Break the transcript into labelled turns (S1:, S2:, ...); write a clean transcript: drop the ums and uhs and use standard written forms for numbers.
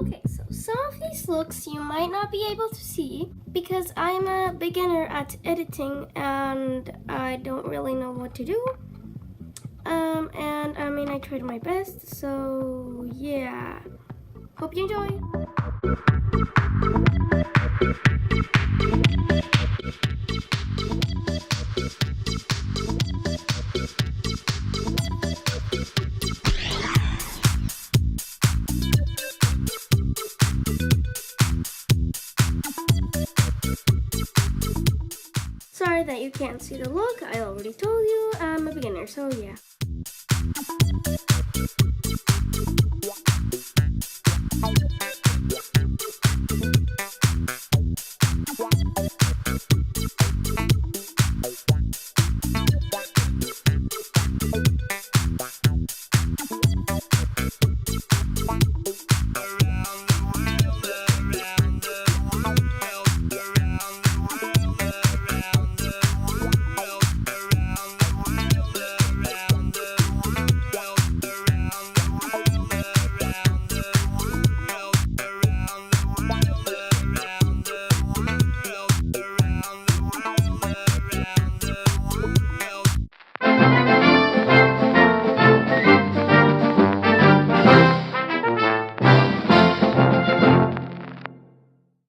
S1: Okay, so some of these looks you might not be able to see because I'm a beginner at editing and I don't really know what to do. And I mean, I tried my best, so yeah. Hope you enjoy. Sorry that you can't see the look. I already told you I'm a beginner, so yeah.